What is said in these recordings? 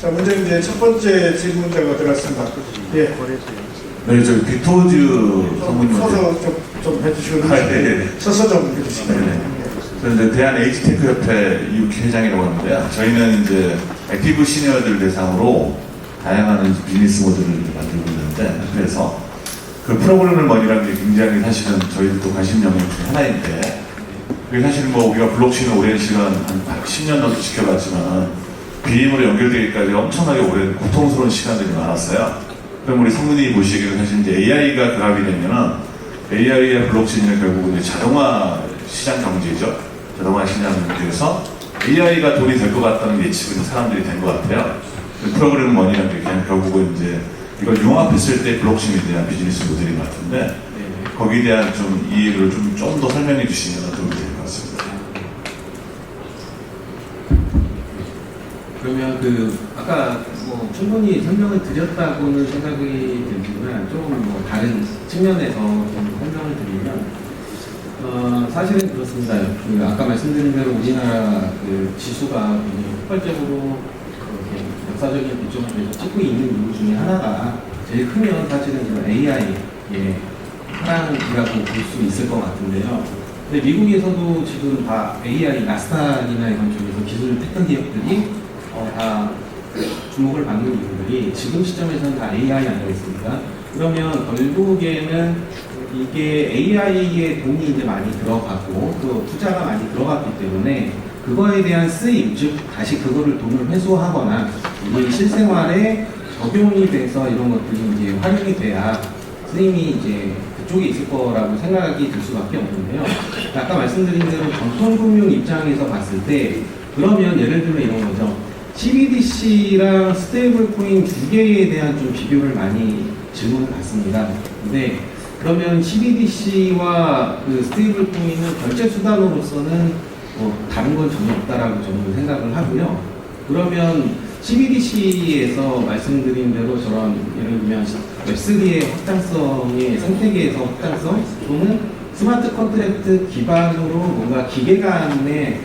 자, 먼저 이제 첫 번째 질문자가 들어갔습니다. 예. 네, 저 빅토즈 성분님 서서 좀 해주시고, 네. 서서 좀 해주시면. 네. 저는 이제 대한 에이지테크 협회 이웃기 회장이라고 하는데요. 저희는 이제 액티브 시니어들 대상으로 다양한 비즈니스 모델을 만들고 있는데, 그래서 그 프로그램을 머니라는 게 굉장히 사실은 저희도 관심 영역 중에 하나인데, 그게 사실은 뭐 우리가 블록체인을 오랜 시간, 한 10년 넘게 지켜봤지만, 비임으로 연결되기까지 엄청나게 오랜 고통스러운 시간들이 많았어요. 그럼 우리 성문이 보시기에는 사실 이제 AI가 결합이 되면은 AI의 블록체인은 결국 이제 자동화 시장 경제죠. 자동화 시장 경제에서 AI가 돈이 될 것 같다는 예측은 사람들이 된 것 같아요. 프로그램 머니라는 게 그냥 결국은 이제 이걸 융합했을 때 블록체인에 대한 비즈니스 모델인 것 같은데 거기에 대한 좀 이해를 좀 더 설명해 주시면 도움이 될 것 같습니다. 그러면 아까 뭐 충분히 설명을 드렸다고는 생각이 들지만 조금 뭐 다른 측면에서 좀 설명을 드리면 사실은 그렇습니다. 아까 말씀드린 대로 우리나라 지수가 폭발적으로 그렇게 역사적인 비중을 계속 찍고 있는 이유 중에 하나가 제일 크면 사실은 이런 AI의 하락이라고 볼 수 있을 것 같은데요. 근데 미국에서도 지금 다 AI, 나스닥이나 이런 쪽에서 기술 테크 기업들이 다 주목을 받는 이유들이 지금 시점에서는 다 AI 아니겠습니까? 그러면 결국에는 이게 AI에 돈이 이제 많이 들어가고 또 투자가 많이 들어갔기 때문에 그거에 대한 쓰임, 즉 다시 그거를 돈을 회수하거나 우리 실생활에 적용이 돼서 이런 것들이 이제 활용이 돼야 쓰임이 이제 그쪽에 있을 거라고 생각이 들 수밖에 없는데요. 아까 말씀드린 대로 전통금융 입장에서 봤을 때 그러면 예를 들면 이런 거죠. CBDC랑 스테이블 코인 두 개에 대한 좀 비교를 많이 질문을 받습니다. 근데 그러면 CBDC와 스테이블 코인은 결제 수단으로서는 다른 건 전혀 없다라고 저는 생각을 하고요. 그러면 CBDC에서 말씀드린 대로 저런 예를 들면 웹3의 확장성의 생태계에서 확장성 또는 스마트 컨트랙트 기반으로 뭔가 기계 간의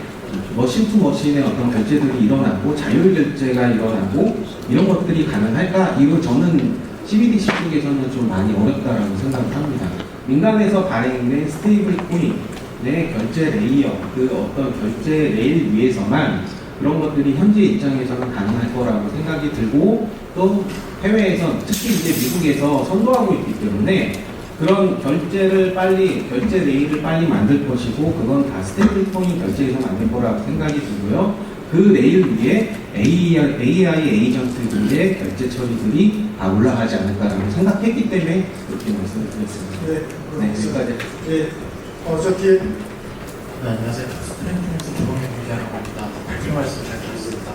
머신 투 머신의 어떤 결제들이 일어나고 자율 결제가 일어나고 이런 것들이 가능할까? 이거 저는 CBDC 쪽에서는 좀 많이 어렵다라고 생각을 합니다. 민간에서 발행된 스테이블 코인의 결제 레이어, 어떤 결제 레일 위에서만 그런 것들이 현재 입장에서는 가능할 거라고 생각이 들고 또 해외에서 특히 이제 미국에서 선도하고 있기 때문에 그런 결제 레일을 빨리 만들 것이고 그건 다 스테이블 코인 결제에서 만들 거라고 생각이 들고요. 그 레일 위에 AI 에이전트들의 결제 처리들이 다 올라가지 않을까라고 생각했기 때문에 그렇게 말씀을 드렸습니다. 네, 여기까지. 예. 저기. 네, 안녕하세요. 스트레이트에서 조범현 기자라고 합니다. 밝힌 말씀 잘 들었습니다.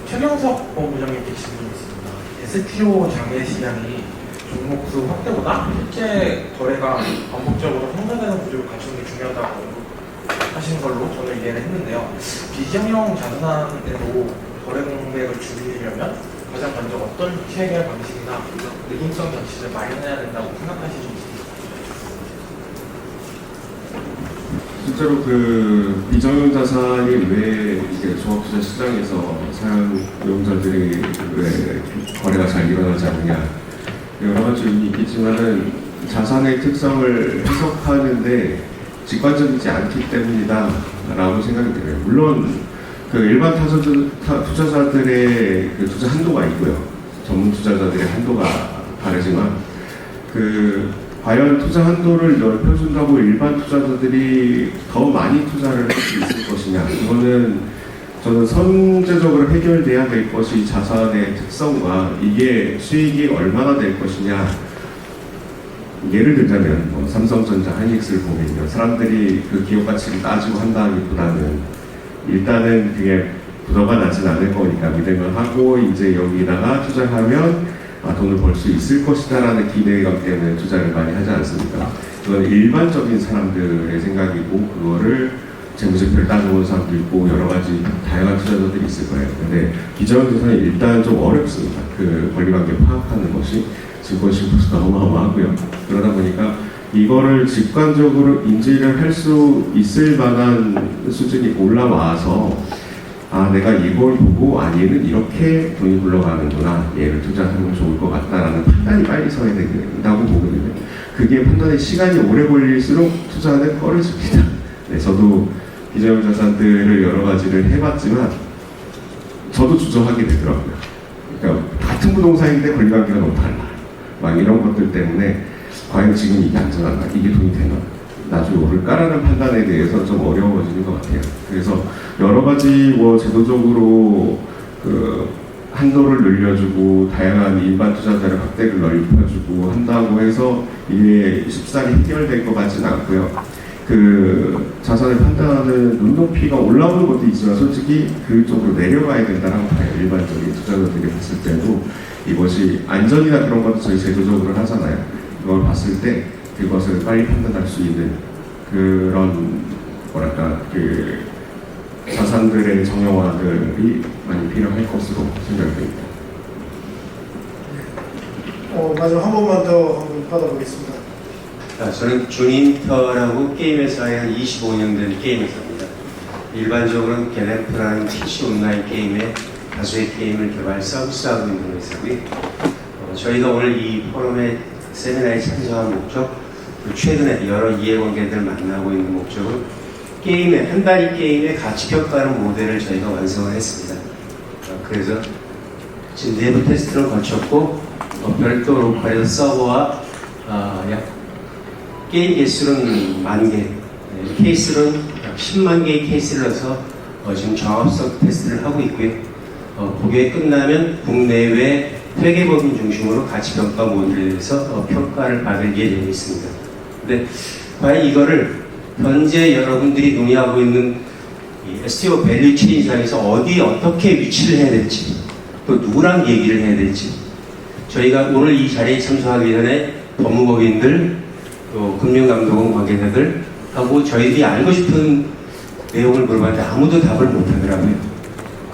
최경석 본부장님께 질문이 있습니다. STO 장외 시장이 종목 수 확대보다 실제 거래가 반복적으로 형성되는 구조를 갖추는 게 중요하다고 하시는 걸로 저는 이해를 했는데요. 비정형 자산으로 거래 공백을 줄이려면 가장 먼저 어떤 체계 방식이나 능동성 장치를 마련해야 된다고 생각하시는지. 실제로 비정형 자산이 왜 이게 종합투자 시장에서 사용자들이 왜 거래가 잘 일어나지 않느냐 여러 가지 요인이 있겠지만은 자산의 특성을 해석하는데 직관적이지 않기 때문이다 라고 생각이 들어요. 물론 일반 투자자들의 투자 한도가 있고요. 전문 투자자들의 한도가 다르지만 과연 투자 한도를 넓혀준다고 일반 투자자들이 더 많이 투자를 할 수 있을 것이냐 이거는 저는 선제적으로 해결돼야 될 것이 자산의 특성과 이게 수익이 얼마나 될 것이냐. 예를 들자면 삼성전자, 하이닉스를 보면요. 사람들이 그 기업 가치를 따지고 한다기보다는 일단은 그게 부도가 나진 않을 거니까 믿음을 하고 이제 여기다가 투자하면 돈을 벌 수 있을 것이다 라는 기대감 때문에 투자를 많이 하지 않습니까? 그건 일반적인 사람들의 생각이고 그거를 재무제표를 따져보는 사람도 있고 여러 가지 다양한 투자자들이 있을 거예요. 근데 비정형 자산이 일단 좀 어렵습니다. 권리관계 파악하는 것이 증권 신고수가 어마어마하고요. 그러다 보니까 이거를 직관적으로 인지를 할 수 있을 만한 수준이 올라와서 아, 내가 이걸 보고 얘는 이렇게 돈이 굴러가는구나, 얘를 투자하면 좋을 것 같다라는 판단이 빨리 서야 된다고 보거든요. 그게 판단에 시간이 오래 걸릴수록 투자는 꺼려집니다. 네, 저도 비자율 자산들을 여러 가지를 해봤지만 저도 주저하게 되더라고요. 그러니까 같은 부동산인데 권리관계가 너무 달라. 막 이런 것들 때문에 과연 지금 이게 안전한가? 이게 돈이 되나? 나중에 오를까라는 판단에 대해서 좀 어려워지는 것 같아요. 그래서 여러 가지 제도적으로 한도를 늘려주고 다양한 일반 투자자의 확대를 넓혀주고 한다고 해서 이게 쉽사리 해결될 것 같지는 않고요. 자산을 판단하는 눈높이가 올라오는 것도 있지만 솔직히 그쪽으로 내려가야 된다고 봐요. 일반적인 투자자들이 봤을 때도 이것이 안전이나 그런 것도 저희 제도적으로 하잖아요. 이걸 봤을 때 그것을 빨리 판단할 수 있는 그런 자산들의 정형화들이 많이 필요할 것으로 생각됩니다. 마지막 한 번만 더 한번 받아보겠습니다. 저는 주닌터라고 게임 회사에 한 25년 된 게임 회사입니다. 일반적으로는 게네프라는 PC 온라인 게임에 다수의 게임을 개발 서비스하고 있는 회사고요. 저희가 오늘 이 포럼의 세미나에 참석한 목적, 최근에 여러 이해관계들 만나고 있는 목적은 한 달이 게임의 가치평가하는 모델을 저희가 완성을 했습니다. 그래서 지금 내부 테스트를 거쳤고 별도로 로컬에서 서버와 게임 개수는 10,000개, 케이스는 약 10만 개의 케이스를 넣어서 지금 정합성 테스트를 하고 있고요. 그게 끝나면 국내외 회계법인 중심으로 가치평가 모델에서 평가를 받을 예정이 있습니다. 근데 과연 이거를 현재 여러분들이 논의하고 있는 STO 밸류 체인상에서 어떻게 위치를 해야 될지, 또 누구랑 얘기를 해야 될지, 저희가 오늘 이 자리에 참석하기 전에 법무법인들, 또 금융감독원 관계자들 하고 저희들이 알고 싶은 내용을 물어봤는데 아무도 답을 못하더라고요.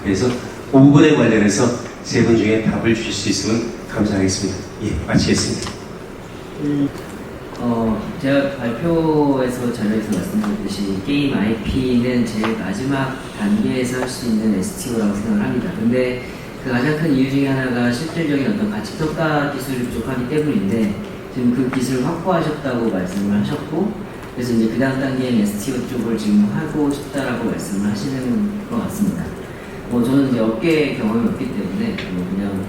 그래서 그 부분에 관련해서 세 분 중에 답을 주실 수 있으면 감사하겠습니다. 예, 마치겠습니다. 제가 발표에서 자료에서 말씀드렸듯이 게임 IP는 제일 마지막 단계에서 할 수 있는 STO라고 생각을 합니다. 근데 그 가장 큰 이유 중에 하나가 실질적인 어떤 가치평가 기술이 부족하기 때문인데 지금 그 기술을 확보하셨다고 말씀을 하셨고, 그래서 이제 그 다음 단계인 STO 쪽을 지금 하고 싶다라고 말씀을 하시는 것 같습니다. 저는 이제 업계 경험이 없기 때문에 그냥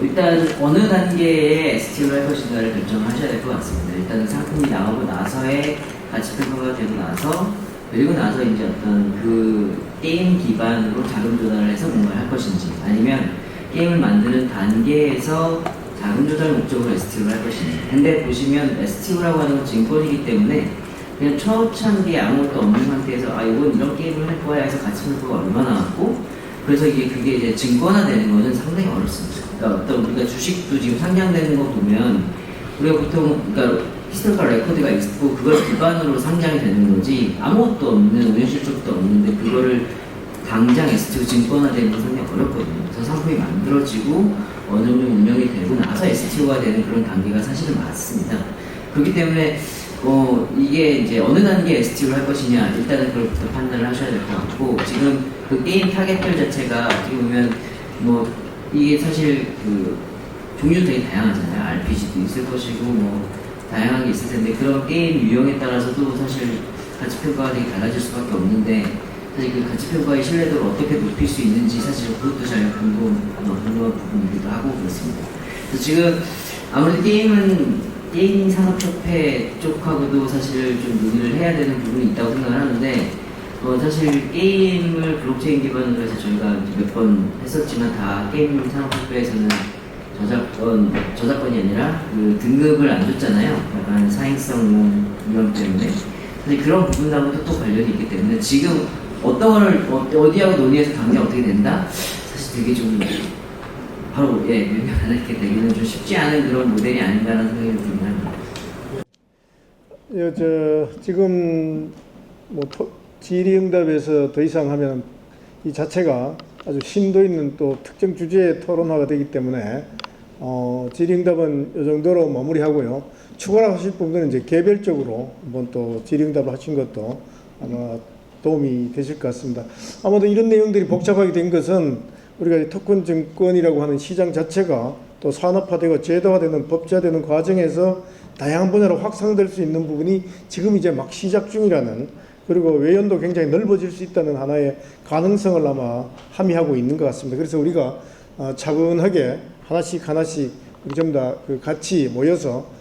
일단 어느 단계의 STO를 할 것인가를 결정하셔야 될 것 같습니다. 일단은 상품이 나오고 나서의 가치평가가 되고 나서, 그리고 나서 이제 어떤 그 게임 기반으로 자금 조달을 해서 뭔가를 할 것인지, 아니면 게임을 만드는 단계에서 자금 조달 목적으로 STO를 할 것인지. 근데 보시면 STO라고 하는 건 증권이기 때문에 그냥 초창기에 아무것도 없는 상태에서 이건 이런 게임을 할 거야 해서 가치평가가 얼마 나왔고, 그래서 그게 이제 증권화되는 것은 상당히 어렵습니다. 그러니까 어떤 우리가 주식도 지금 상장되는 거 보면 우리가 보통 히스토리컬 레코드가 있고 그걸 기반으로 상장이 되는 거지, 아무것도 없는 운영실적도 없는데 그거를 당장 STO 증권화되는 건 상당히 어렵거든요. 그래서 상품이 만들어지고 어느 정도 운영이 되고 나서 STO가 되는 그런 단계가 사실은 많습니다. 그렇기 때문에 이게 이제 어느 단계 STO를 할 것이냐, 일단은 그걸부터 판단을 하셔야 될 것 같고, 지금 그 게임 타겟별 자체가 어떻게 보면 이게 사실 종류도 되게 다양하잖아요. RPG도 있을 것이고 다양한 게 있을 텐데, 그런 게임 유형에 따라서도 사실 가치평가가 되게 달라질 수밖에 없는데, 사실 그 가치평가의 신뢰도를 어떻게 높일 수 있는지 사실 그것도 잘 궁금한 부분이기도 하고 그렇습니다. 그래서 지금 아무래도 게임 산업협회 쪽하고도 사실 좀 논의를 해야 되는 부분이 있다고 생각을 하는데, 사실 게임을 블록체인 기반으로 해서 저희가 몇 번 했었지만 다 게임 산업협회에서는 저작권이 아니라 그 등급을 안 줬잖아요. 약간 사행성 위험 때문에. 근데 그런 부분하고도 또 관련이 있기 때문에 지금 어떤 거를 어디하고 논의해서 당장 어떻게 된다? 사실 되게 좀 바로 명령 안 이렇게 되기는 좀 쉽지 않은 그런 모델이 아닌가라는 생각이 듭니다. 지금 질의응답에서 더 이상 하면 이 자체가 아주 심도 있는 또 특정 주제의 토론화가 되기 때문에 질의응답은 이 정도로 마무리하고요. 추가로 하실 부분은 이제 개별적으로 한번 또 질의응답을 하신 것도 아마 도움이 되실 것 같습니다. 아마도 이런 내용들이 복잡하게 된 것은 우리가 토큰 증권이라고 하는 시장 자체가 또 산업화되고 제도화되는 법제화되는 과정에서 다양한 분야로 확산될 수 있는 부분이 지금 이제 막 시작 중이라는, 그리고 외연도 굉장히 넓어질 수 있다는 하나의 가능성을 아마 함의하고 있는 것 같습니다. 그래서 우리가 차분하게 하나씩 우리 전부 다 같이 모여서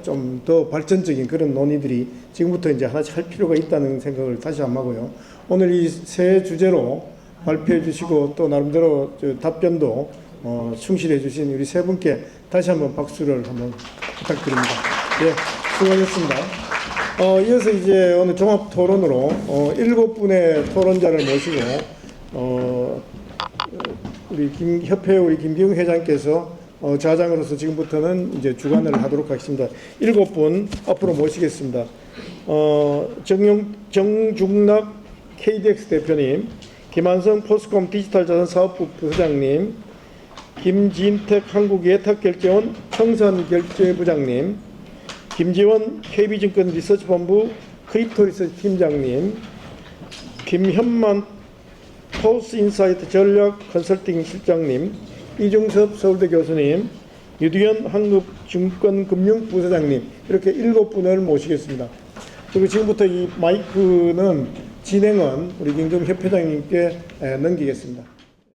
좀 더 발전적인 그런 논의들이 지금부터 이제 하나씩 할 필요가 있다는 생각을 다시 한번 하고요. 오늘 이 세 주제로 발표해 주시고 또 나름대로 답변도 충실해 주신 우리 세 분께 다시 한번 박수를 한번 부탁드립니다. 예, 수고하셨습니다. 이어서 이제 오늘 종합 토론으로 7분의 토론자를 모시고 우리 협회 우리 김기웅 회장께서 자장으로서 지금부터는 이제 주관을 하도록 하겠습니다. 7분 앞으로 모시겠습니다. 정중락 KDX 대표님, 김한성 포스콤 디지털 자산 사업부 부사장님, 김진택 한국예탁결제원 청산결제부장님, 김지원 KB증권 리서치본부 크립토 리서치 팀장님, 김현만 포스인사이트 전략 컨설팅 실장님, 이중섭 서울대 교수님, 유두현 한국증권금융부사장님, 이렇게 7분을 모시겠습니다. 그리고 지금부터 이 마이크는 진행은 우리 김기웅 협회장님께 넘기겠습니다.